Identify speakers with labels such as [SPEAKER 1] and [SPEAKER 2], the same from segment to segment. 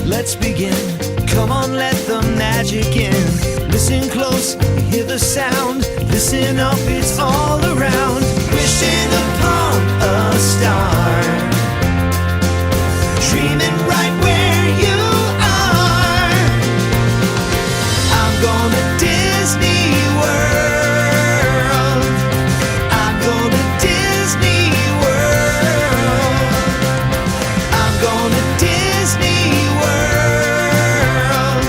[SPEAKER 1] let's begin. Come on, let the magic in. Listen close, hear the sound. Listen up, it's all around. Wishing upon a star, dreaming right where you are. I'm going to Disney World. I'm going to Disney World. I'm going to Disney World.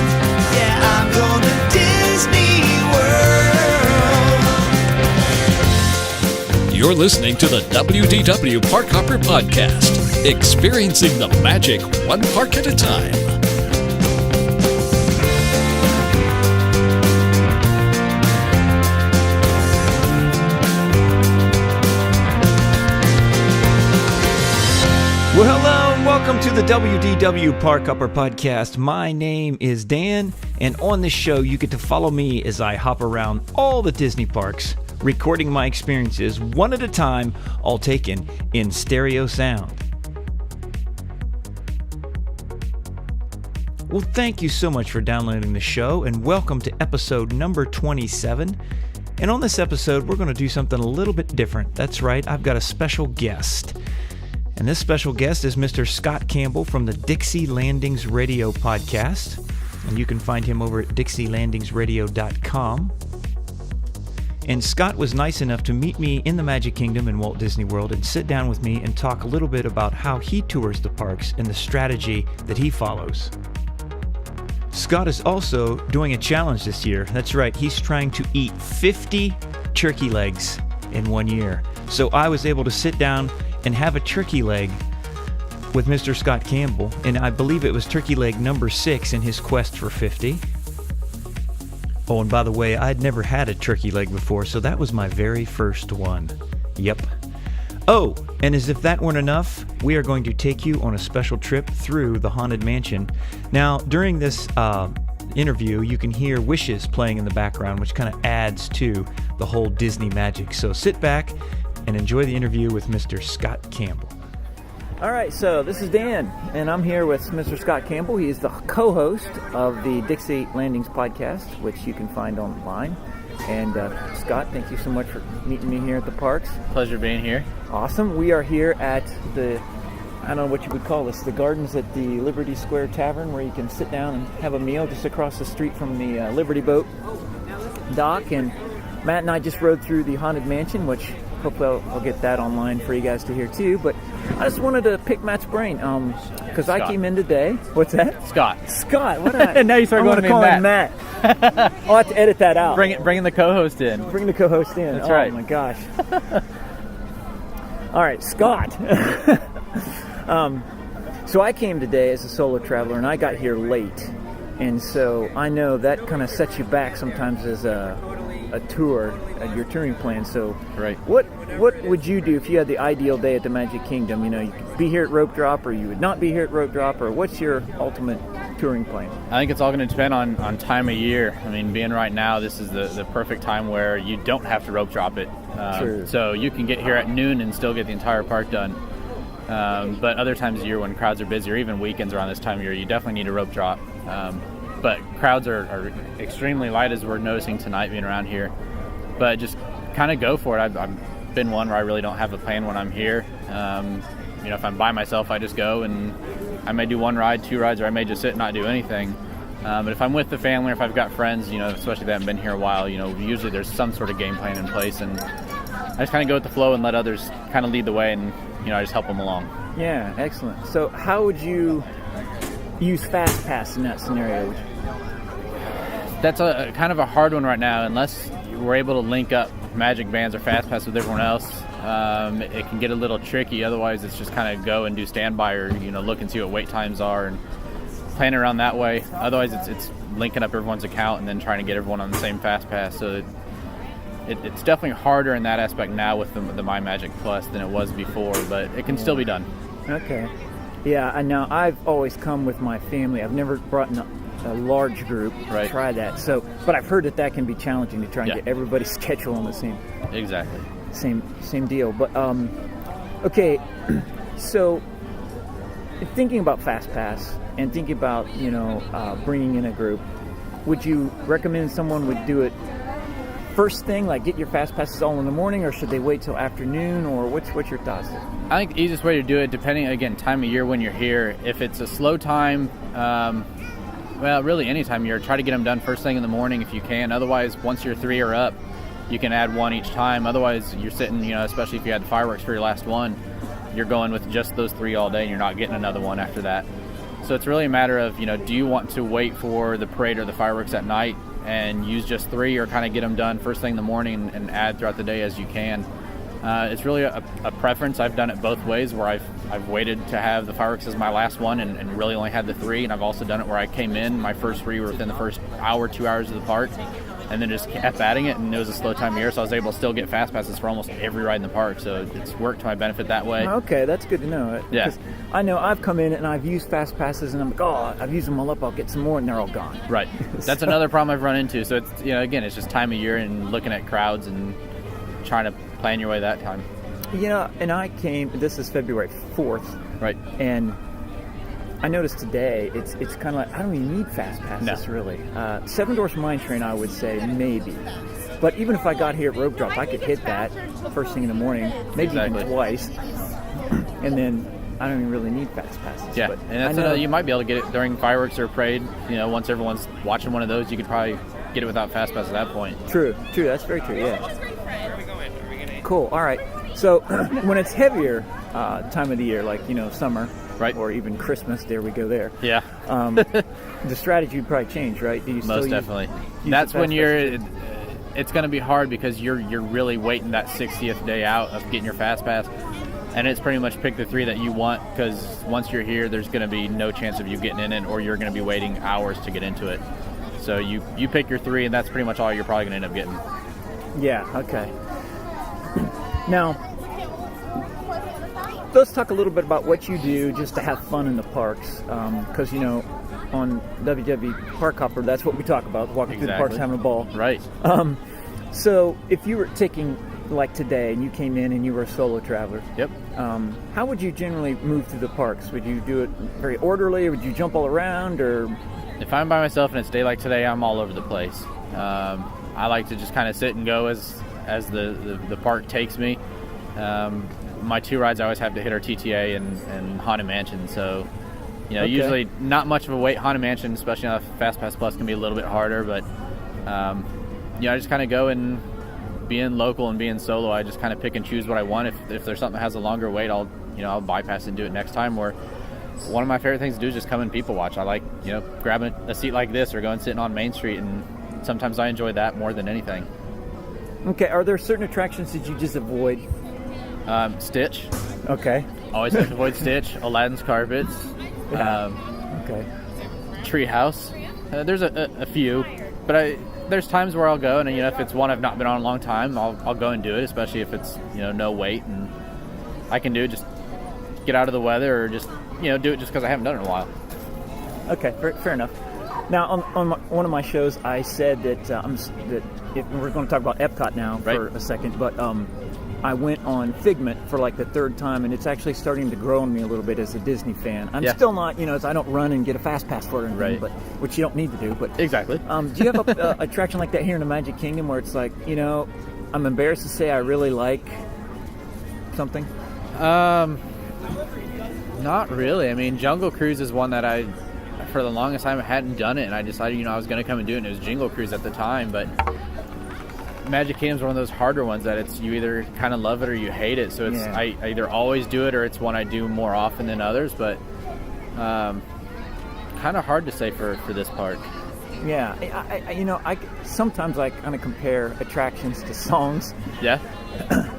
[SPEAKER 1] Yeah, I'm going to Disney World.
[SPEAKER 2] You're listening to the WDW Park Hopper Podcast, experiencing the magic one park at a time.
[SPEAKER 3] Well, hello and welcome to the WDW Park Hopper Podcast. My name is Dan, and on this show you get to follow me as I hop around all the Disney parks, recording my experiences one at a time, all taken in stereo sound. Well, thank you so much for downloading the show, and welcome to episode number 27. And on this episode, we're going to do something a little bit different. That's right, I've got a special guest. And this special guest is Mr. Scott Campbell from the Dixie Landings Radio podcast. And you can find him over at dixielandingsradio.com. And Scott was nice enough to meet me in the Magic Kingdom in Walt Disney World and sit down with me and talk a little bit about how he tours the parks and the strategy that he follows. Scott is also doing a challenge this year. That's right, he's trying to eat 50 turkey legs in 1 year. So I was able to sit down and have a turkey leg with Mr. Scott Campbell, and I believe it was turkey leg number 6 in his quest for 50. Oh, and by the way, I'd never had a turkey leg before, so that was my very first one. Yep. Oh, and as if that weren't enough, we are going to take you on a special trip through the Haunted Mansion. Now, during this interview, you can hear wishes playing in the background, which kind of adds to the whole Disney magic. So sit back and enjoy the interview with Mr. Scott Campbell. All right, so this is Dan, and I'm here with Mr. Scott Campbell. He is the co-host of the Dixie Landings podcast, which you can find online. And Scott, thank you so much for meeting me here at the parks.
[SPEAKER 4] Pleasure being here.
[SPEAKER 3] Awesome. We are here at the, I don't know what you would call this, the gardens at the Liberty Square Tavern, where you can sit down and have a meal just across the street from the Liberty Boat dock. And Matt and I just rode through the Haunted Mansion, which hopefully I'll get that online for you guys to hear too. But I just wanted to pick Matt's brain because I came in today. What's that?
[SPEAKER 4] Scott.
[SPEAKER 3] What? And
[SPEAKER 4] now you start going to me
[SPEAKER 3] Matt. I'll have to edit that out.
[SPEAKER 4] Bringing the co-host in.
[SPEAKER 3] Bring the co-host in.
[SPEAKER 4] That's right.
[SPEAKER 3] Oh my gosh. All right, Scott. So I came today as a solo traveler, and I got here late, and so I know that kind of sets you back sometimes as a tour, your touring plan. So,
[SPEAKER 4] right.
[SPEAKER 3] What would you do if you had the ideal day at the Magic Kingdom? You know, you could be here at Rope Drop, or you would not be here at Rope Drop, or what's your ultimate touring plan?
[SPEAKER 4] I think it's all going to depend on time of year. I mean, being right now, this is the perfect time where you don't have to rope drop it.
[SPEAKER 3] True.
[SPEAKER 4] So you can get here at noon and still get the entire park done. But other times of year when crowds are busy, or even weekends around this time of year, you definitely need a rope drop. But crowds are extremely light, as we're noticing tonight being around here. But just kind of go for it. I've been one where I really don't have a plan when I'm here. If I'm by myself, I just go, and I may do 1 ride, 2 rides, or I may just sit and not do anything. But if I'm with the family, or if I've got friends, especially that haven't been here a while, usually there's some sort of game plan in place, and I just kind of go with the flow and let others kind of lead the way, and I just help them along.
[SPEAKER 3] Yeah, excellent. So how would you use Fast Pass in that scenario?
[SPEAKER 4] That's a kind of a hard one right now, unless we're able to link up Magic Bands or Fast Pass with everyone else. It can get a little tricky. Otherwise, it's just kind of go and do standby, or look and see what wait times are and plan around that way. Otherwise, it's linking up everyone's account and then trying to get everyone on the same Fast Pass. So it's definitely harder in that aspect now with the My Magic Plus than it was before, but it can still be done.
[SPEAKER 3] Okay. Yeah, and now I've always come with my family. I've never brought a large group to try that. So, but I've heard that can be challenging to try and get everybody's schedule on the same.
[SPEAKER 4] Exactly.
[SPEAKER 3] Same deal. But okay, so
[SPEAKER 5] thinking about Fast Pass and thinking about, bringing in a group, would you recommend someone would do it first thing, like get your Fast Passes all in the morning, or should they wait till afternoon, or what's your thoughts?
[SPEAKER 4] I think the easiest way to do it, depending, again, time of year when you're here, if it's a slow time, really any time of year, try to get them done first thing in the morning if you can. Otherwise, once you're 3 or up, you can add one each time. Otherwise, you're sitting, especially if you had the fireworks for your last one, you're going with just those 3 all day and you're not getting another one after that. So it's really a matter of, do you want to wait for the parade or the fireworks at night and use just 3, or kind of get them done first thing in the morning and add throughout the day as you can? It's really a preference. I've done it both ways, where I've waited to have the fireworks as my last one and really only had the 3, and I've also done it where I came in, my first 3 were within the first hour, 2 hours of the park, and then just kept adding it, and it was a slow time of year, so I was able to still get Fast Passes for almost every ride in the park, so it's worked to my benefit that way.
[SPEAKER 5] Okay, that's good to know.
[SPEAKER 4] Yeah.
[SPEAKER 5] 'Cause I know I've come in and I've used Fast Passes, and I'm like, oh, I've used them all up, I'll get some more, and they're all gone.
[SPEAKER 4] Right. That's another problem I've run into, so it's, again, it's just time of year and looking at crowds and trying to plan your way that time.
[SPEAKER 5] And I came, this is February 4th,
[SPEAKER 4] Right.
[SPEAKER 5] and I noticed today, it's kind of like, I don't even need Fast Passes,
[SPEAKER 4] No.
[SPEAKER 5] really. Seven Dwarfs Mine Train, I would say, maybe. But even if I got here at Rope Drop, I could hit that first thing in the morning, maybe
[SPEAKER 4] Exactly.
[SPEAKER 5] even twice, and then I don't even really need Fast Passes.
[SPEAKER 4] Yeah,
[SPEAKER 5] but
[SPEAKER 4] and that's another, you might be able to get it during fireworks or parade. Once everyone's watching one of those, you could probably get it without Fast Pass at that point.
[SPEAKER 5] True, that's very true, yeah. Cool, all right. So when it's heavier time of the year, like, summer,
[SPEAKER 4] Right.
[SPEAKER 5] or even Christmas, there we go there.
[SPEAKER 4] Yeah.
[SPEAKER 5] The strategy would probably change, right? Do you still
[SPEAKER 4] Most definitely.
[SPEAKER 5] use
[SPEAKER 4] That's
[SPEAKER 5] the
[SPEAKER 4] when
[SPEAKER 5] Fast
[SPEAKER 4] it's going to be hard because you're really waiting that 60th day out of getting your Fast Pass, and it's pretty much pick the 3 that you want, because once you're here, there's going to be no chance of you getting in it, or you're going to be waiting hours to get into it. So you pick your 3, and that's pretty much all you're probably going to end up getting.
[SPEAKER 5] Yeah, okay. Now, let's talk a little bit about what you do just to have fun in the parks, because, on WDW Park Hopper, that's what we talk about, walking through the parks, having a ball.
[SPEAKER 4] Right.
[SPEAKER 5] So if you were taking, like today, and you came in and you were a solo traveler,
[SPEAKER 4] Yep.
[SPEAKER 5] how would you generally move through the parks? Would you do it very orderly, or would you jump all around, or...
[SPEAKER 4] If I'm by myself and it's a day like today, I'm all over the place. I like to just kind of sit and go as the park takes me. My 2 rides I always have to hit are TTA and Haunted Mansion, so
[SPEAKER 5] Okay.
[SPEAKER 4] usually not much of a wait. Haunted Mansion, especially on Fast Pass Plus, can be a little bit harder, but I just kind of go, and being local and being solo, I just kind of pick and choose what I want. If there's something that has a longer wait, I'll bypass it and do it next time. Or one of my favorite things to do is just come and people watch. I like grabbing a seat like this or going sitting on Main Street, and sometimes I enjoy that more than anything.
[SPEAKER 5] Okay, are there certain attractions that you just avoid?
[SPEAKER 4] Stitch.
[SPEAKER 5] Okay.
[SPEAKER 4] Always have to avoid Stitch. Aladdin's Carpets.
[SPEAKER 5] Okay.
[SPEAKER 4] Treehouse. There's a few, but there's times where I'll go, and if it's one I've not been on a long time, I'll go and do it, especially if it's no wait, and I can do it, just get out of the weather, or just do it just because I haven't done it in a while.
[SPEAKER 5] Okay, fair enough. Now, on one of my shows, I said that we're going to talk about Epcot now for a second, but I went on Figment for like the 3rd time, and it's actually starting to grow on me a little bit as a Disney fan. I'm still not, I don't run and get a fast pass for it, or anything, but which you don't need to do. But
[SPEAKER 4] exactly.
[SPEAKER 5] Do you have a attraction like that here in the Magic Kingdom, where it's like, I'm embarrassed to say I really like something?
[SPEAKER 4] Not really. I mean, Jungle Cruise is one that for the longest time I hadn't done it, and I decided I was going to come and do it, and it was Jingle Cruise at the time, but Magic Kingdom's one of those harder ones that it's you either kind of love it or you hate it. So it's I either always do it, or it's one I do more often than others. But kind of hard to say for this park.
[SPEAKER 5] Yeah, I sometimes I kind of compare attractions to songs.
[SPEAKER 4] Yeah.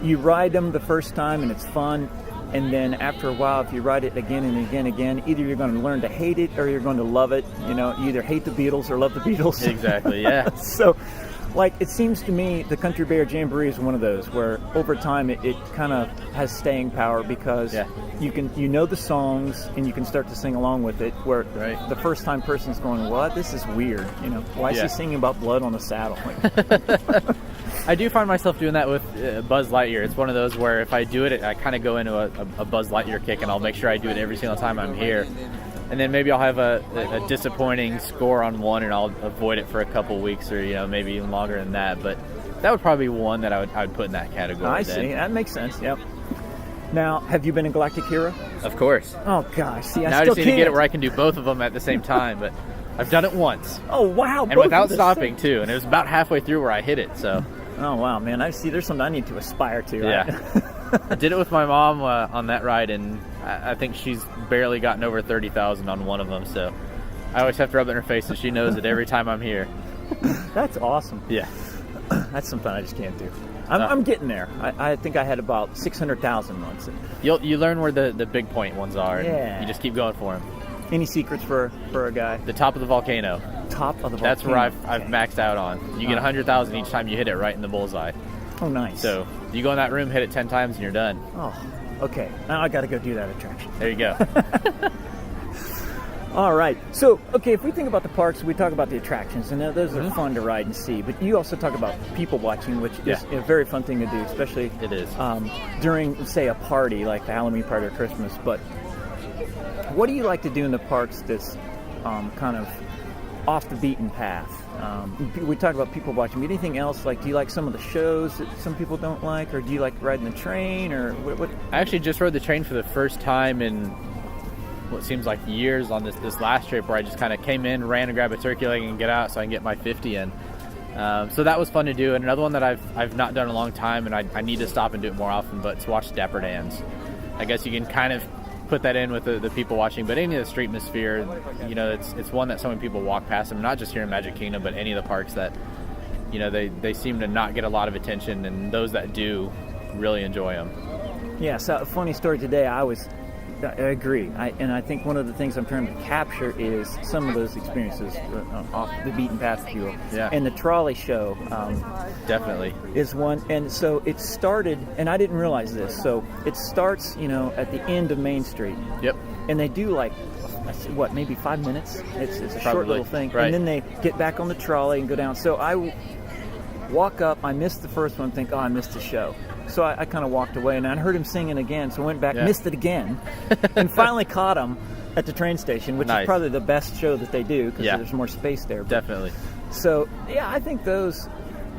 [SPEAKER 5] You ride them the first time and it's fun, and then after a while, if you ride it again and again, either you're going to learn to hate it or you're going to love it. You either hate the Beatles or love the Beatles.
[SPEAKER 4] Exactly. Yeah.
[SPEAKER 5] So. Like, it seems to me the Country Bear Jamboree is one of those where over time it kind of has staying power, because you know the songs and you can start to sing along with it, where the first time person's going, what? This is weird. Why is he singing about blood on a saddle?
[SPEAKER 4] I do find myself doing that with Buzz Lightyear. It's one of those where if I do it, I kind of go into a Buzz Lightyear kick, and I'll make sure I do it every single time I'm here. And then maybe I'll have a disappointing score on one, and I'll avoid it for a couple weeks, or maybe even longer than that. But that would probably be one that I would put in that category.
[SPEAKER 5] I see. That makes sense. Yep. Now, have you been in Galactic Hero?
[SPEAKER 4] Of course.
[SPEAKER 5] Oh gosh, see,
[SPEAKER 4] now I just need to get it where I can do both of them at the same time, but I've done it once.
[SPEAKER 5] Oh wow!
[SPEAKER 4] And without stopping too, and it was about halfway through where I hit it. So.
[SPEAKER 5] Oh wow, man! I see. There's something I need to aspire to. Right?
[SPEAKER 4] Yeah. I did it with my mom on that ride, and I think she's barely gotten over 30,000 on one of them. So I always have to rub it in her face, and she knows it every time I'm here.
[SPEAKER 5] That's awesome.
[SPEAKER 4] Yeah.
[SPEAKER 5] That's something I just can't do. I'm getting there. I think I had about 600,000 once.
[SPEAKER 4] You learn where the big point ones are, and
[SPEAKER 5] yeah.
[SPEAKER 4] you just keep going for them.
[SPEAKER 5] Any secrets for a guy?
[SPEAKER 4] The top of the volcano.
[SPEAKER 5] Top of the volcano.
[SPEAKER 4] That's where I've maxed out on. You get 100,000 each time you hit it right in the bullseye.
[SPEAKER 5] Oh, nice.
[SPEAKER 4] So you go in that room, hit it 10 times, and you're done.
[SPEAKER 5] Oh, okay. Now I got to go do that attraction.
[SPEAKER 4] There you go.
[SPEAKER 5] All right. So, okay, if we think about the parks, we talk about the attractions, and those are fun to ride and see. But you also talk about people watching, which is a very fun thing to do, especially
[SPEAKER 4] it is.
[SPEAKER 5] During, say, a party like the Halloween party or Christmas. But what do you like to do in the parks that's kind of off the beaten path? We talk about people watching, but anything else? Like, do you like some of the shows that some people don't like, or do you like riding the train, or what?
[SPEAKER 4] I actually just rode the train for the first time in what seems like years on this last trip, where I just kind of came in, ran and grabbed a turkey leg and get out so I can get my 50 in. So that was fun to do. And another one that I've not done in a long time, and I need to stop and do it more often, but to watch Dapper Dans. I guess you can kind of put that in with the people watching, but any of the street atmosphere, it's one that so many people walk past them, not just here in Magic Kingdom, but any of the parks that, they seem to not get a lot of attention, and those that do really enjoy them.
[SPEAKER 5] Yeah, so a funny story today, I agree. I think one of the things I'm trying to capture is some of those experiences off the beaten path, if you will.
[SPEAKER 4] Yeah.
[SPEAKER 5] And the trolley show
[SPEAKER 4] definitely
[SPEAKER 5] is one. And so it started, and I didn't realize this. So it starts, at the end of Main Street.
[SPEAKER 4] Yep.
[SPEAKER 5] And they do maybe 5 minutes? It's a short little thing.
[SPEAKER 4] Right.
[SPEAKER 5] And then they get back on the trolley and go down. So I walk up, I missed the first one, think, I missed the show. So I kind of walked away, and I heard him singing again, so I went back, missed it again, and finally caught him at the train station, which is probably the best show that they do, because there's more space there.
[SPEAKER 4] Definitely.
[SPEAKER 5] So, I think those,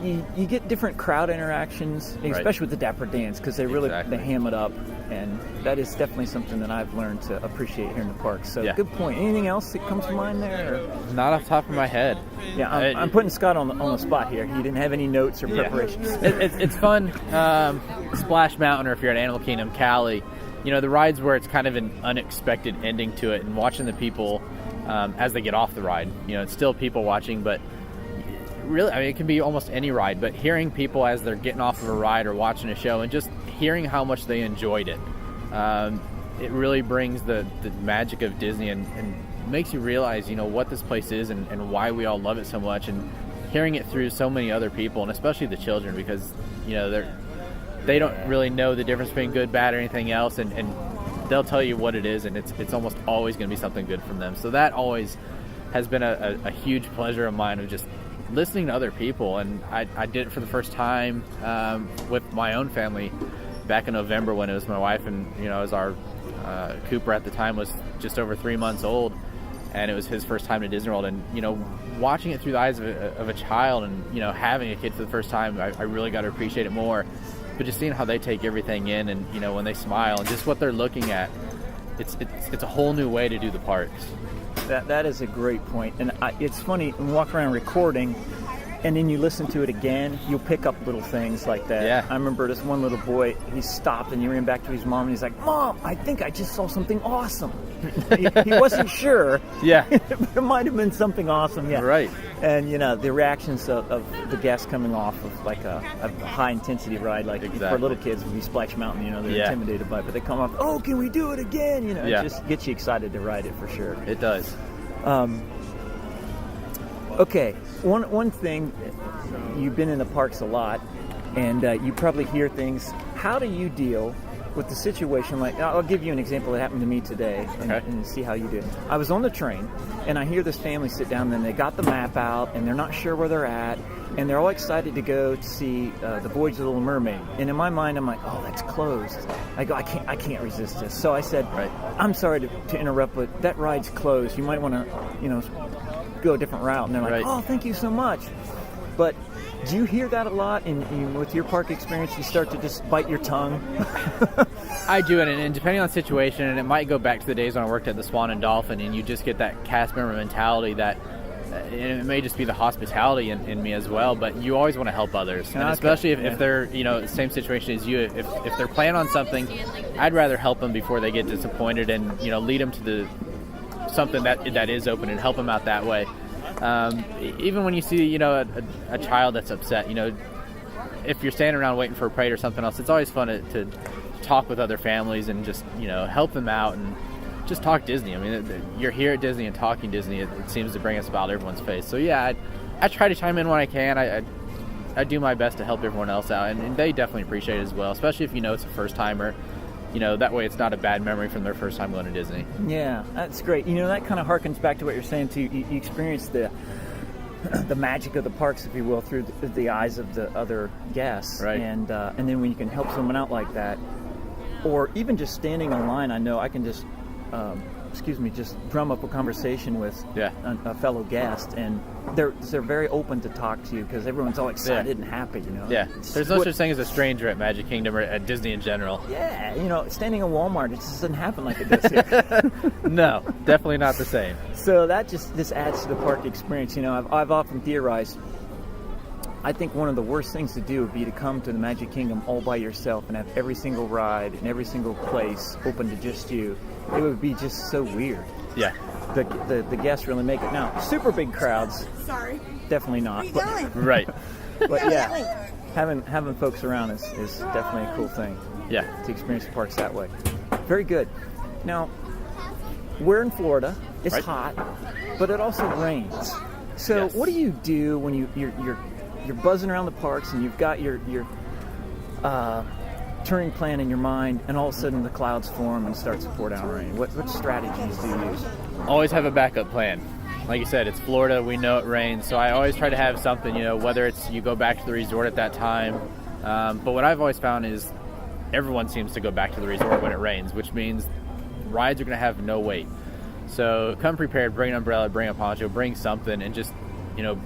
[SPEAKER 5] you get different crowd interactions, especially with the Dapper Dans, because they really they ham it up, and that is definitely something that I've learned to appreciate here in the park. So good point. Anything else that comes to mind there? Or?
[SPEAKER 4] Not off the top of my head.
[SPEAKER 5] Yeah, I'm putting Scott on the spot here. He didn't have any notes or preparations.
[SPEAKER 4] It's fun. Splash Mountain, or if you're at Animal Kingdom, Cali, the rides where it's kind of an unexpected ending to it, and watching the people as they get off the ride. It's still people watching, but really, it can be almost any ride, but hearing people as they're getting off of a ride or watching a show, and just hearing how much they enjoyed it, it really brings the magic of Disney, and makes you realize, what this place is, and why we all love it so much, and hearing it through so many other people, and especially the children, because, they don't really know the difference between good, bad, or anything else, and they'll tell you what it is, and it's almost always going to be something good from them. So that always has been a huge pleasure of mine, of just listening to other people. And I did it for the first time with my own family back in November, when it was my wife and as our Cooper at the time was just over 3 months old, and it was his first time to Disney World. And watching it through the eyes of a child, and having a kid for the first time, I really got to appreciate it more. But just seeing how they take everything in, and when they smile, and just what they're looking at, it's a whole new way to do the parks.
[SPEAKER 5] That is a great point. And it's funny, when you walk around recording, and then you listen to it again, you'll pick up little things like that.
[SPEAKER 4] Yeah.
[SPEAKER 5] I remember this one little boy, he stopped and he ran back to his mom, and he's like, "Mom, I think I just saw something awesome." he wasn't sure.
[SPEAKER 4] Yeah.
[SPEAKER 5] It might have been something awesome, yeah.
[SPEAKER 4] Right.
[SPEAKER 5] And, the reactions of the guests coming off of like a high-intensity ride, like for little kids would be Splash Mountain, they're intimidated by it, but they come off, "Oh, can we do it again?" It just gets you excited to ride it for sure.
[SPEAKER 4] It does.
[SPEAKER 5] Okay, one thing, you've been in the parks a lot, and you probably hear things. How do you deal with the situation, like I'll give you an example that happened to me today, and see how you did. I was on the train, and I hear this family sit down, and they got the map out, and they're not sure where they're at, and they're all excited to go to see the Voyage of the Little Mermaid. And in my mind, I'm like, oh, that's closed. I go, I can't resist this. So I said, I'm sorry to interrupt, but that ride's closed. You might want to, go a different route. And they're like, oh, thank you so much. But do you hear that a lot? And with your park experience, you start to just bite your tongue?
[SPEAKER 4] I do, and depending on the situation, and it might go back to the days when I worked at the Swan and Dolphin, and you just get that cast member mentality that, and it may just be the hospitality in me as well, but you always want to help others, and especially if they're, the same situation as you. If they're planning on something, I'd rather help them before they get disappointed, and lead them to something that is open and help them out that way. Even when you see a child that's upset, if you're standing around waiting for a parade or something else, it's always fun to talk with other families and just help them out and just talk Disney. I mean, you're here at Disney and talking Disney, it seems to bring a smile to everyone's face. So yeah, I try to chime in when I can. I do my best to help everyone else out, and they definitely appreciate it as well, especially if it's a first timer. That way it's not a bad memory from their first time going to Disney.
[SPEAKER 5] Yeah, that's great. That kind of harkens back to what you're saying too. You experience the magic of the parks, if you will, through the eyes of the other guests. Right. And then when you can help someone out like that, or even just standing in line, I know I can just just drum up a conversation with a fellow guest, and they're very open to talk to you because everyone's all excited and happy.
[SPEAKER 4] Yeah, there's no such thing as a stranger at Magic Kingdom or at Disney in general.
[SPEAKER 5] Yeah, standing in Walmart, it just doesn't happen like it does here.
[SPEAKER 4] No, definitely not the same.
[SPEAKER 5] So that just adds to the park experience. I've often theorized, I think one of the worst things to do would be to come to the Magic Kingdom all by yourself and have every single ride and every single place open to just you. It would be just so weird.
[SPEAKER 4] Yeah.
[SPEAKER 5] The guests really make it. Now, super big crowds.
[SPEAKER 6] Sorry.
[SPEAKER 5] Definitely not.
[SPEAKER 6] Where are you going?
[SPEAKER 4] Right.
[SPEAKER 5] But yeah, having folks around is definitely a cool thing.
[SPEAKER 4] Yeah.
[SPEAKER 5] To experience the parks that way. Very good. Now, we're in Florida. It's hot, but it also rains. So what do you do when you're buzzing around the parks and you've got your touring plan in your mind, and all of a sudden the clouds form and starts to pour down rain? What strategies do you use?
[SPEAKER 4] Always have a backup plan. Like you said, it's Florida. We know it rains, so I always try to have something. Whether it's you go back to the resort at that time, but what I've always found is everyone seems to go back to the resort when it rains, which means rides are going to have no wait. So come prepared. Bring an umbrella, bring a poncho, bring something, and just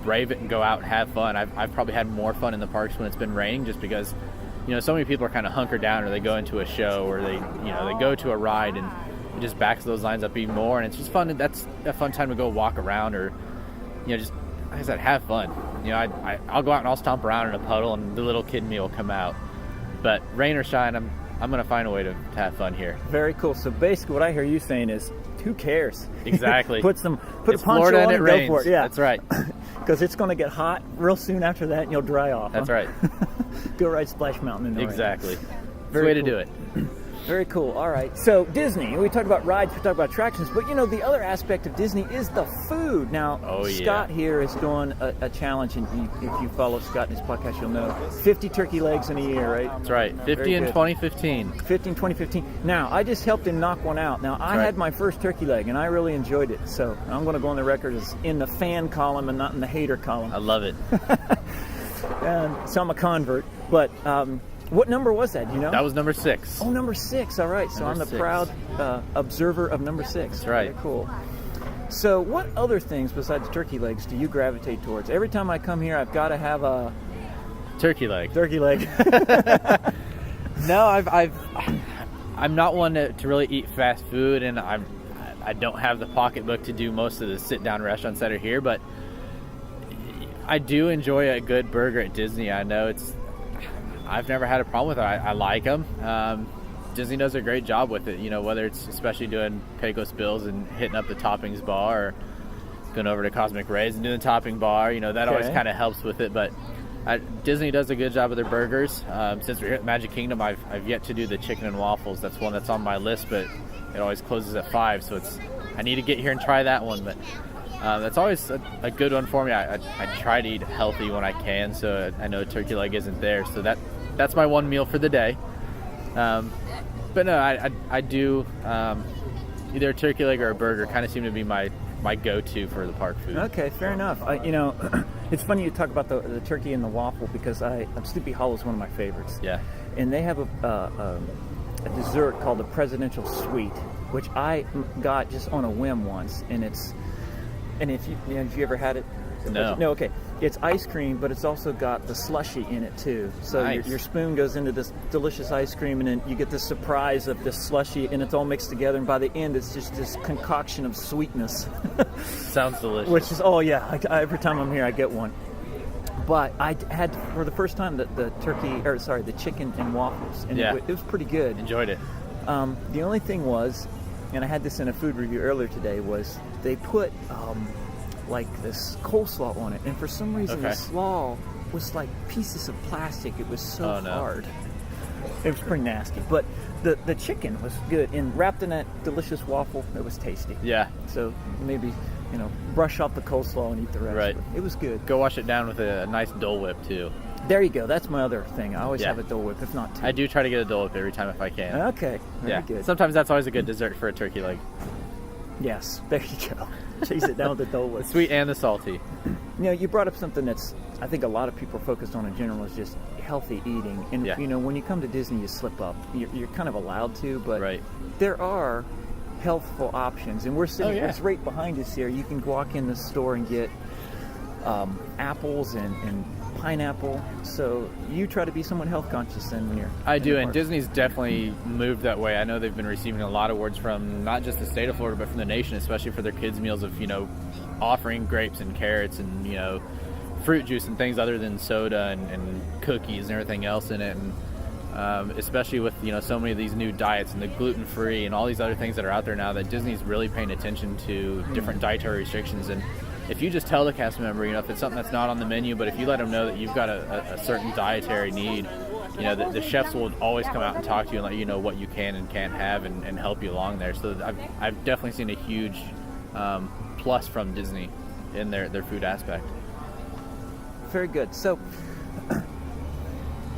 [SPEAKER 4] brave it and go out and have fun. I've probably had more fun in the parks when it's been raining, just because so many people are kind of hunkered down, or they go into a show, or they they go to a ride, and it just backs those lines up even more. And it's just fun. That's a fun time to go walk around, or just like I said, have fun. I'll go out and I'll stomp around in a puddle, and the little kid in me will come out. But rain or shine, I'm going to find a way to have fun here.
[SPEAKER 5] Very cool. So basically, what I hear you saying is, who cares?
[SPEAKER 4] Exactly.
[SPEAKER 5] Put a poncho
[SPEAKER 4] Florida
[SPEAKER 5] on
[SPEAKER 4] and
[SPEAKER 5] and
[SPEAKER 4] rains.
[SPEAKER 5] Go for it. Yeah,
[SPEAKER 4] that's right.
[SPEAKER 5] Because it's going to get hot real soon after that, and you'll dry off.
[SPEAKER 4] That's right.
[SPEAKER 5] Go ride Splash Mountain in the rain.
[SPEAKER 4] Exactly. That's the way to do it.
[SPEAKER 5] Very cool. All right. So Disney, we talked about rides, we talked about attractions, but the other aspect of Disney is the food. Now, Scott here is doing a challenge, and if you follow Scott in his podcast, you'll know 50 turkey legs in a year, right?
[SPEAKER 4] That's right. 50 in 2015.
[SPEAKER 5] 50 in 2015. Now, I just helped him knock one out. Now, I had my first turkey leg, and I really enjoyed it. So I'm going to go on the record as in the fan column and not in the hater column.
[SPEAKER 4] I love it.
[SPEAKER 5] So I'm a convert, but what number was that?
[SPEAKER 4] That was number 6.
[SPEAKER 5] Oh, number 6. All right. So I'm the proud observer of number 6.
[SPEAKER 4] That's right.
[SPEAKER 5] Very cool. So what other things besides turkey legs do you gravitate towards? Every time I come here, I've got to have a
[SPEAKER 4] turkey leg.
[SPEAKER 5] Turkey leg.
[SPEAKER 4] No, I'm not one to really eat fast food, and I don't have the pocketbook to do most of the sit-down restaurants that are here, but I do enjoy a good burger at Disney. I know I've never had a problem with it. I like them. Disney does a great job with it, whether it's especially doing Pecos Bills and hitting up the toppings bar, or going over to Cosmic Rays and doing the topping bar. That always kind of helps with it. But Disney does a good job with their burgers. Since we're here at Magic Kingdom, I've yet to do the chicken and waffles. That's one that's on my list, but it always closes at 5, so I need to get here and try that one. But that's always a good one for me. I try to eat healthy when I can, so I know turkey leg isn't there. So that's my one meal for the day. But no, I do either a turkey leg or a burger kind of seem to be my go-to for the park food.
[SPEAKER 5] Okay, fair enough. It's funny you talk about the turkey and the waffle because Sleepy Hollow is one of my favorites.
[SPEAKER 4] Yeah.
[SPEAKER 5] And they have a dessert called the Presidential Suite, which I got just on a whim once, and if you have you ever had it?
[SPEAKER 4] No.
[SPEAKER 5] No. Okay. It's ice cream, but it's also got the slushy in it too. So
[SPEAKER 4] Nice.
[SPEAKER 5] your spoon goes into this delicious ice cream, and then you get the surprise of this slushy, and it's all mixed together. And by the end, it's just this concoction of sweetness.
[SPEAKER 4] Sounds delicious.
[SPEAKER 5] Which is every time I'm here, I get one. But I had for the first time the chicken and waffles, and it was pretty good.
[SPEAKER 4] Enjoyed it.
[SPEAKER 5] The only thing was, and I had this in a food review earlier today, was they put like this coleslaw on it, and for some reason the slaw was like pieces of plastic. It was so hard. It was pretty nasty, but the chicken was good, and wrapped in that delicious waffle, it was tasty.
[SPEAKER 4] Yeah.
[SPEAKER 5] So maybe brush off the coleslaw and eat the rest.
[SPEAKER 4] Right.
[SPEAKER 5] It was good.
[SPEAKER 4] Go wash it down with a nice Dole Whip too.
[SPEAKER 5] There you go. That's my other thing. I always have a Dole Whip, if not two.
[SPEAKER 4] I do try to get a Dole Whip every time if I can.
[SPEAKER 5] Okay. Very good.
[SPEAKER 4] Sometimes that's always a good dessert for a turkey leg.
[SPEAKER 5] Yes. There you go. Chase it down with the Dole Whip.
[SPEAKER 4] The sweet and the salty.
[SPEAKER 5] You brought up something that's I think a lot of people are focused on in general is just healthy eating. And when you come to Disney, you slip up. You're kind of allowed to, but there are healthful options, and we're sitting. It's right behind us here. You can walk in the store and get apples and pineapple. So you try to be somewhat health conscious then when you're.
[SPEAKER 4] I do, and Disney's definitely moved that way. I know they've been receiving a lot of awards from not just the state of Florida, but from the nation, especially for their kids' meals of offering grapes and carrots and fruit juice and things other than soda and cookies and everything else in it. And especially with so many of these new diets and the gluten-free and all these other things that are out there now, that Disney's really paying attention to different dietary restrictions. And if you just tell the cast member, if it's something that's not on the menu, but if you let them know that you've got a certain dietary need, the chefs will always come out and talk to you and let you know what you can and can't have and help you along there. So I've definitely seen a huge plus from Disney in their food aspect.
[SPEAKER 5] Very good. So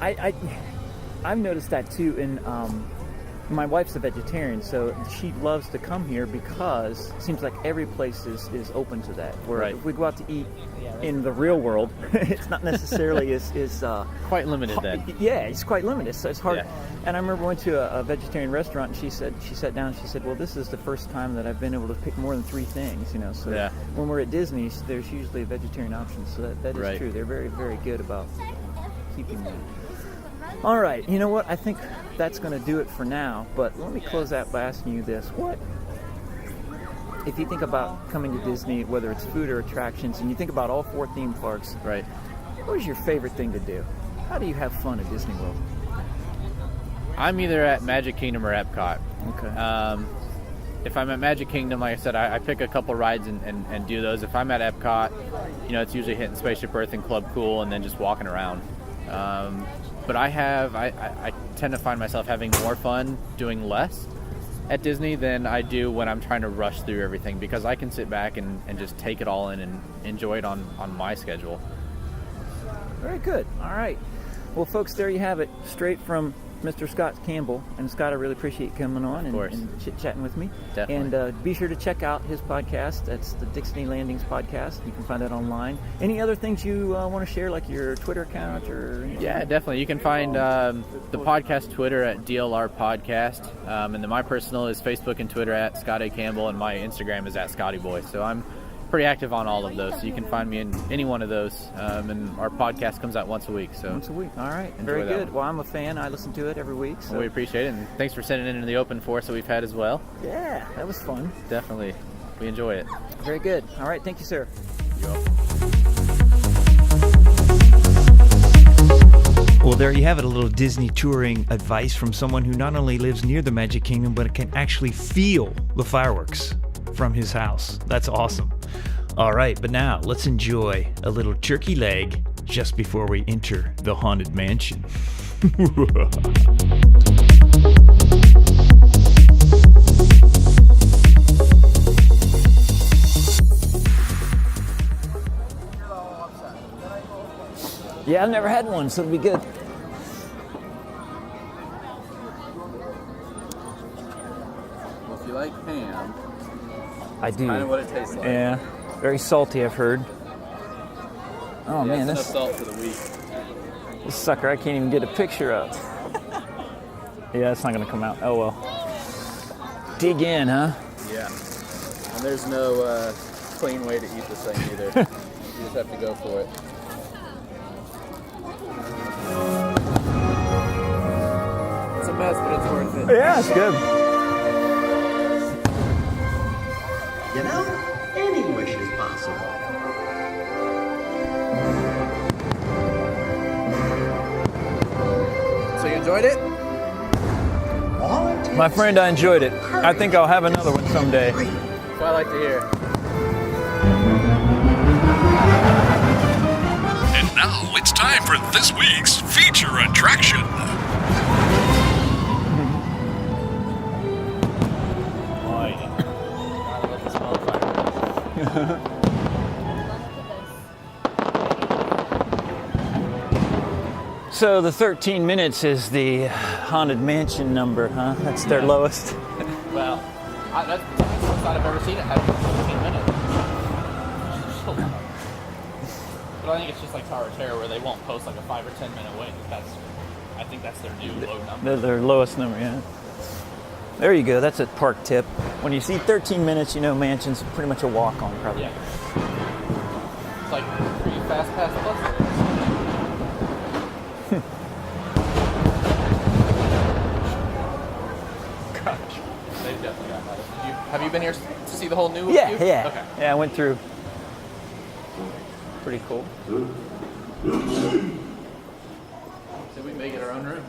[SPEAKER 5] I've noticed that too. In my wife's a vegetarian, so she loves to come here because it seems like every place is open to that. Where if we go out to eat in the real world, it's not necessarily is
[SPEAKER 4] quite limited then.
[SPEAKER 5] Yeah, it's quite limited. So it's hard.
[SPEAKER 4] Yeah.
[SPEAKER 5] And I remember I went to a vegetarian restaurant, and she sat down and she said, "Well, this is the first time that I've been able to pick more than 3 things." So when we're at Disney, there's usually a vegetarian option. So that is true. They're very, very good about keeping that. All right, you know what? I think that's going to do it for now. But let me close out by asking you this: if you think about coming to Disney, whether it's food or attractions, and you think about all 4 theme parks, what is your favorite thing to do? How do you have fun at Disney World?
[SPEAKER 4] I'm either at Magic Kingdom or Epcot.
[SPEAKER 5] Okay.
[SPEAKER 4] If I'm at Magic Kingdom, like I said, I pick a couple rides and do those. If I'm at Epcot, it's usually hitting Spaceship Earth and Club Cool and then just walking around. But I tend to find myself having more fun doing less at Disney than I do when I'm trying to rush through everything, because I can sit back and just take it all in and enjoy it on my schedule.
[SPEAKER 5] Very good. All right. Well, folks, there you have it. Straight from Mr. Scott Campbell. And Scott, I really appreciate you coming on and chit-chatting with me.
[SPEAKER 4] Definitely.
[SPEAKER 5] And be sure to check out his podcast. That's the Disney Landings podcast. You can find that online. Any other things you want to share, like your Twitter account or anything?
[SPEAKER 4] Yeah, definitely. You can find the podcast Twitter at DLR Podcast. And then my personal is Facebook and Twitter at Scott A. Campbell, and my Instagram is at Scotty Boy. So I'm pretty active on all of those, so you can find me in any one of those. And our podcast comes out once a week. So
[SPEAKER 5] once a week. All right. Very good. Well, I'm a fan. I listen to it every week. So.
[SPEAKER 4] Well, we appreciate it, and thanks for sending it into the open for us that we've had as well.
[SPEAKER 5] Yeah, that was fun.
[SPEAKER 4] Definitely. We enjoy it.
[SPEAKER 5] Very good. All right. Thank you, sir.
[SPEAKER 4] You're welcome.
[SPEAKER 3] Well, there you have it, a little Disney touring advice from someone who not only lives near the Magic Kingdom, but can actually feel the fireworks from his house. That's awesome. All right, but now let's enjoy a little turkey leg just before we enter the Haunted Mansion.
[SPEAKER 5] Yeah, I've never had one, so it'll be good.
[SPEAKER 4] like ham,
[SPEAKER 5] I do.
[SPEAKER 4] kind of what it tastes like.
[SPEAKER 5] Yeah, very salty, I've heard. Oh man,
[SPEAKER 4] enough
[SPEAKER 5] this
[SPEAKER 4] salt for the week.
[SPEAKER 5] sucker I can't even get a picture of. Yeah, it's not gonna come out. Oh well. Dig in, huh?
[SPEAKER 4] Yeah. And there's no clean way to eat this thing either. You just have to go for it. It's a mess, but it's worth it.
[SPEAKER 5] Yeah, it's good.
[SPEAKER 6] You know, any wish is possible.
[SPEAKER 4] So you enjoyed it?
[SPEAKER 6] All it takes
[SPEAKER 5] My friend, I enjoyed it. I think I'll have another one someday.
[SPEAKER 4] That's what I like to hear.
[SPEAKER 2] And now it's time for this week's feature attraction.
[SPEAKER 5] So the 13 minutes is the Haunted Mansion number, huh? That's their lowest.
[SPEAKER 4] Well, that's the first time I've ever seen it have 15 minutes. But I think it's just like Tower of Terror where they won't post like a 5 or 10 minute wait. I think that's their new low number.
[SPEAKER 5] They're their lowest number, yeah. There you go. That's a park tip. When you see 13 minutes, you know Mansion's pretty much a walk on, probably.
[SPEAKER 4] Yeah. It's like 3 Fast Pass Plus.
[SPEAKER 5] Gosh.
[SPEAKER 4] They've definitely got that. Have you been here to see the whole new
[SPEAKER 5] Yeah,
[SPEAKER 4] queue?
[SPEAKER 5] yeah.
[SPEAKER 4] Okay.
[SPEAKER 5] Yeah, I went through. Pretty cool.
[SPEAKER 4] So we may get our own room.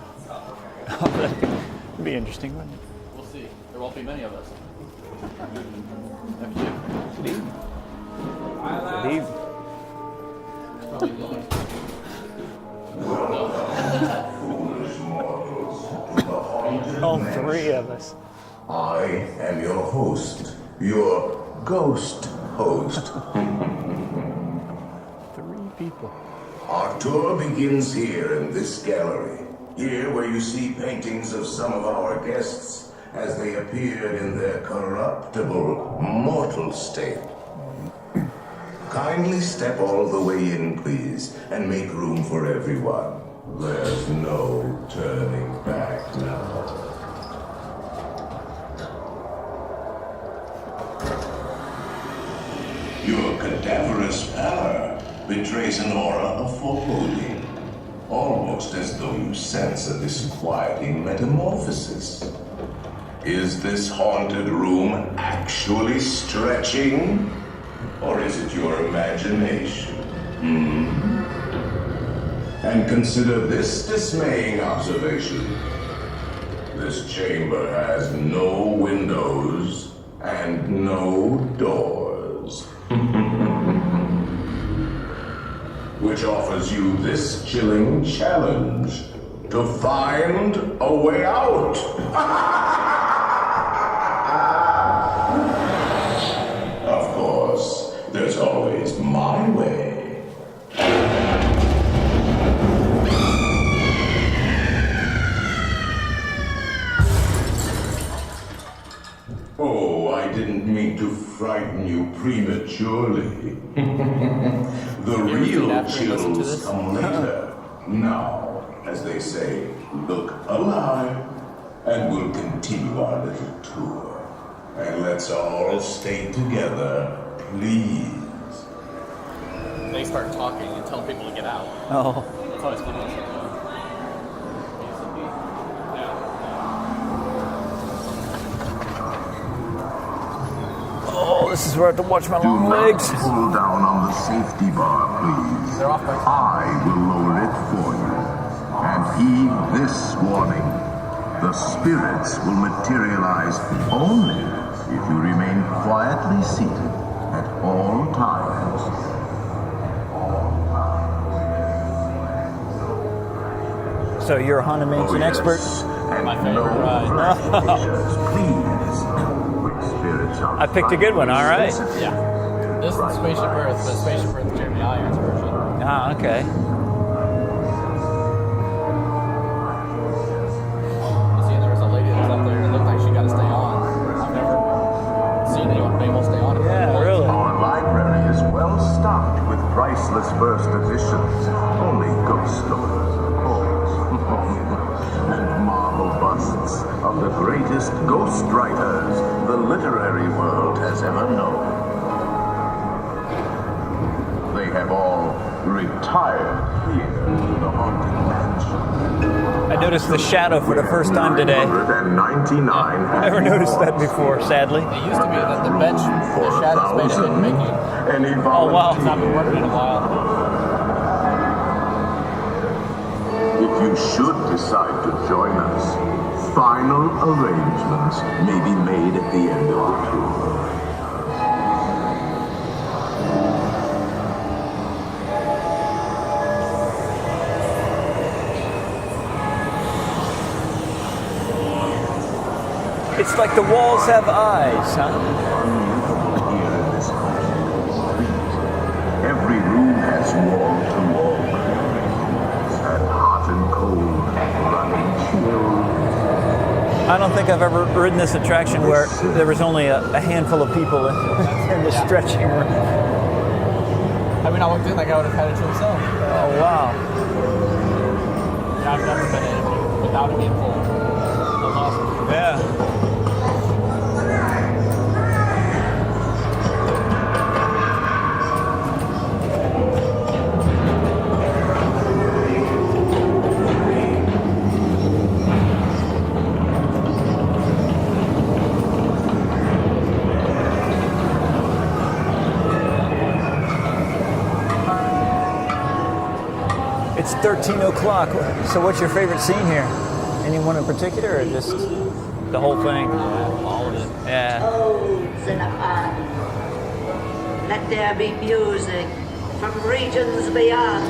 [SPEAKER 5] It'd be interesting, wouldn't it?
[SPEAKER 4] We'll see. There won't be many of us. After you.
[SPEAKER 5] Good evening. Good evening. All three of us.
[SPEAKER 7] I am your host, your ghost host.
[SPEAKER 5] 3 people.
[SPEAKER 7] Our tour begins here in this gallery. Here where you see paintings of some of our guests as they appeared in their corruptible, mortal state. Kindly step all the way in, please, and make room for everyone. There's no turning back now. Your cadaverous pallor betrays an aura of foreboding, almost as though you sense a disquieting metamorphosis. Is this haunted room actually stretching? Or is it your imagination? And consider this dismaying observation. This chamber has no windows and no doors. Which offers you this chilling challenge to find a way out. Of course, there's always my way. Oh, I didn't mean to frighten you prematurely. The real chills come later. Now, as they say, look alive, and we'll continue our little tour. And let's all stay together, please.
[SPEAKER 4] They start talking and telling people to get out.
[SPEAKER 5] Oh.
[SPEAKER 4] That's always fun.
[SPEAKER 5] Oh, this is where I have to watch my
[SPEAKER 7] Do
[SPEAKER 5] long
[SPEAKER 7] not
[SPEAKER 5] legs.
[SPEAKER 7] pull down on the safety bar, please.
[SPEAKER 4] They're off by
[SPEAKER 7] I will lower it for you. And heed this warning. The spirits will materialize only if you remain quietly seated at all times.
[SPEAKER 5] So you're a Haunted Mansion expert?
[SPEAKER 7] And
[SPEAKER 4] My favorite
[SPEAKER 7] no
[SPEAKER 4] ride.
[SPEAKER 7] practitioners, please. Which spirits are
[SPEAKER 5] I picked a good one, all right.
[SPEAKER 4] Yeah. This is Spaceship Earth, but Spaceship Earth is Jeremy Irons version.
[SPEAKER 5] Ah, okay.
[SPEAKER 4] You see, there was a lady that was up there and it looked like she got to stay on. I've never
[SPEAKER 7] of the greatest ghostwriters the literary world has ever known. They have all retired here to the haunted mansion.
[SPEAKER 5] I noticed the shadow for the first time today.
[SPEAKER 7] 999
[SPEAKER 5] Never noticed that before, sadly.
[SPEAKER 4] It used to be that the bench, the shadows made it didn't make it.
[SPEAKER 7] Any
[SPEAKER 5] Oh, wow.
[SPEAKER 4] It's not been working in a while.
[SPEAKER 7] If you should decide to join us, final arrangements may be made at the end of the tour.
[SPEAKER 5] It's like the walls have eyes, huh?
[SPEAKER 7] Here in this haunted street, every room has wall-to-wall curtains and hot and cold running chill.
[SPEAKER 5] I don't think I've ever ridden this attraction where there was only a handful of people in the stretching room.
[SPEAKER 4] I mean, I looked in like I would have had it to myself.
[SPEAKER 5] Oh, wow.
[SPEAKER 4] Yeah, I've never been in without it being full. That's awesome.
[SPEAKER 5] Yeah. It's 13 o'clock. So what's your favorite scene here? Anyone in particular or just the whole thing?
[SPEAKER 4] All of it.
[SPEAKER 5] Yeah.
[SPEAKER 8] Odes in a pan. Let there be music from regions beyond.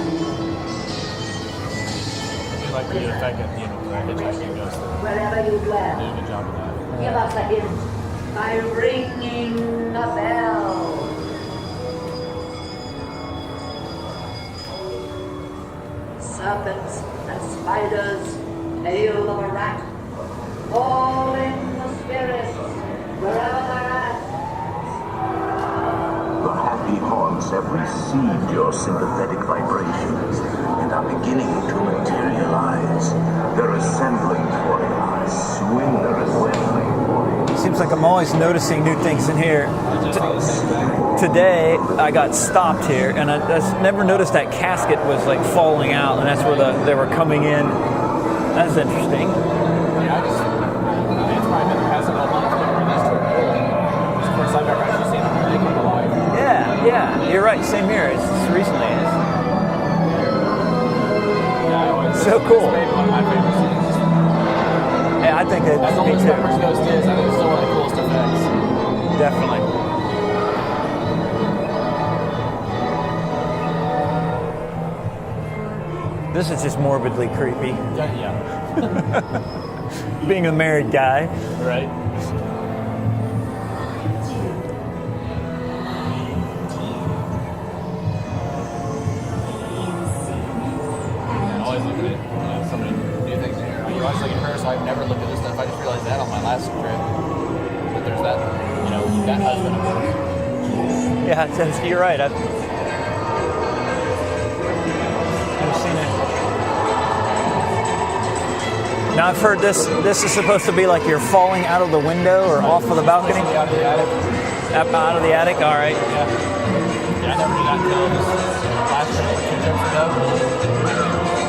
[SPEAKER 4] I do like the effect at the end where hitchhiking goes through.
[SPEAKER 8] Wherever you
[SPEAKER 4] They
[SPEAKER 8] dwell,
[SPEAKER 4] did a good job of that.
[SPEAKER 8] give us a hint by ringing a bell. Serpents and spiders, tail of a rat, all in the spirits, wherever they're at.
[SPEAKER 7] The happy haunts have received your sympathetic vibrations and are beginning to materialize. They're assembling for you. Swing their assembling for you.
[SPEAKER 5] Seems like I'm always noticing new things in here. Today, I got stopped here, and I never noticed that casket was like falling out, and that's where they were coming in. That's interesting.
[SPEAKER 4] Yeah, it's probably been the past couple months where these two are cool. It's the first time I've ever actually seen them really come alive.
[SPEAKER 5] Yeah, you're right. Same here. It's recently. So cool.
[SPEAKER 4] It's maybe one of my favorite scenes.
[SPEAKER 5] Yeah, I think it's
[SPEAKER 4] As
[SPEAKER 5] me
[SPEAKER 4] old as
[SPEAKER 5] too.
[SPEAKER 4] Pepper's Ghost is, I think it's still one of the coolest effects.
[SPEAKER 5] Definitely. This is just morbidly creepy.
[SPEAKER 4] Yeah.
[SPEAKER 5] Being a married guy.
[SPEAKER 4] Right? And always look at it. Somebody new things in here. You always look at her, so I've never looked at this stuff. I just realized that on my last trip. That there's that, that husband of hers.
[SPEAKER 5] Yeah, you're right. I've seen it. Now I've heard this is supposed to be like you're falling out of the window or off of the balcony.
[SPEAKER 4] Out of the attic.
[SPEAKER 5] Out of the attic. All right.
[SPEAKER 4] Yeah, I never knew that until this last trip, 2 trips ago.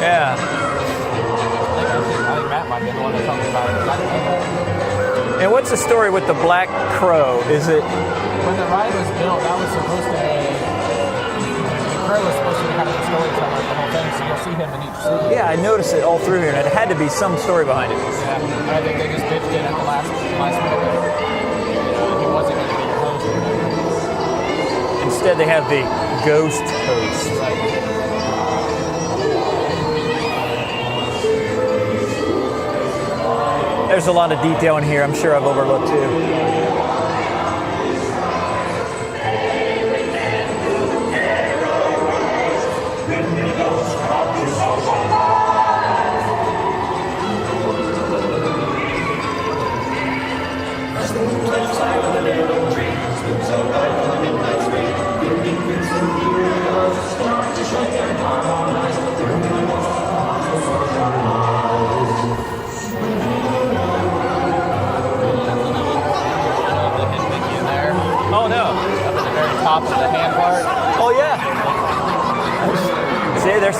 [SPEAKER 5] Yeah.
[SPEAKER 4] I think Matt might be the one that told me about it. I didn't know that.
[SPEAKER 5] And what's the story with the Black Crow? Is it?
[SPEAKER 4] When the ride was built, that was supposed to be. The Crow was supposed to be kind of the storyteller of the whole thing, so you'll see him in each scene.
[SPEAKER 5] Yeah, I noticed it all through here, and it had to be some story behind it.
[SPEAKER 4] Yeah, and I think they just ditched it at the last minute. He wasn't going to be your host.
[SPEAKER 5] Instead, they have the ghost host. There's a lot of detail in here I'm sure I've overlooked too.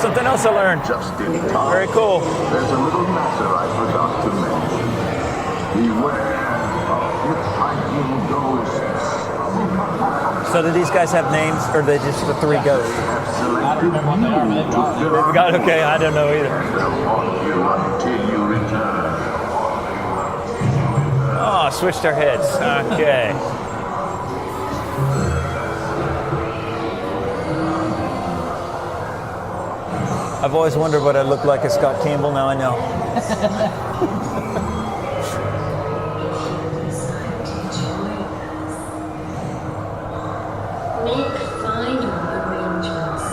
[SPEAKER 5] something else I learned.
[SPEAKER 7] Just in time.
[SPEAKER 5] Very cool.
[SPEAKER 7] There's a little matter I forgot to mention. Beware of hitchhiking ghosts.
[SPEAKER 5] So do these guys have names, or are they just the three ghosts? They've got, okay, I don't know either.
[SPEAKER 7] They'll haunt you until you return.
[SPEAKER 5] Oh, switched our heads. Okay. I've always wondered what I look like as Scott Campbell. Now I know.
[SPEAKER 9] Make final arrangements.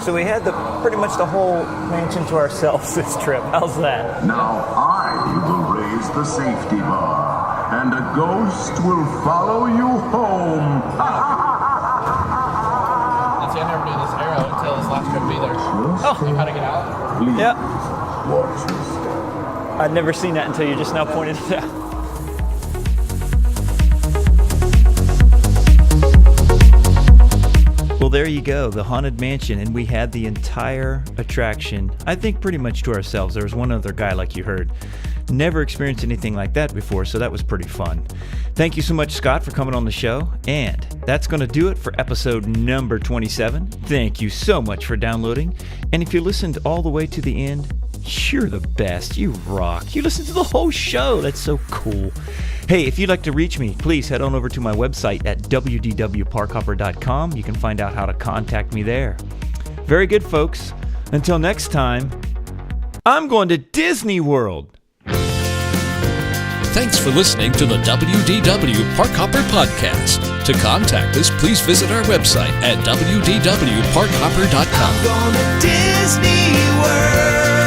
[SPEAKER 5] So we had pretty much the whole mansion to ourselves this trip. How's that?
[SPEAKER 7] Now I will raise the safety bar, and a ghost will follow you home.
[SPEAKER 4] That's the end of this arrow until this last trip be there.
[SPEAKER 7] Oh,
[SPEAKER 4] You how to get out?
[SPEAKER 7] please,
[SPEAKER 5] Yep.
[SPEAKER 7] watch your step.
[SPEAKER 5] I'd never seen that until you just now pointed it out.
[SPEAKER 3] Well, there you go, the Haunted Mansion, and we had the entire attraction, I think pretty much to ourselves. There was one other guy, like you heard. Never experienced anything like that before, so that was pretty fun. Thank you so much, Scott, for coming on the show, and that's going to do it for episode number 27. Thank you so much for downloading, and if you listened all the way to the end, you're the best. You rock. You listened to the whole show. That's so cool. Hey, if you'd like to reach me, please head on over to my website at wdwparkhopper.com. You can find out how to contact me there. Very good, folks. Until next time, I'm going to Disney World.
[SPEAKER 2] Thanks for listening to the WDW Park Hopper Podcast. To contact us, please visit our website at wdwparkhopper.com.
[SPEAKER 1] I'm going to Disney World.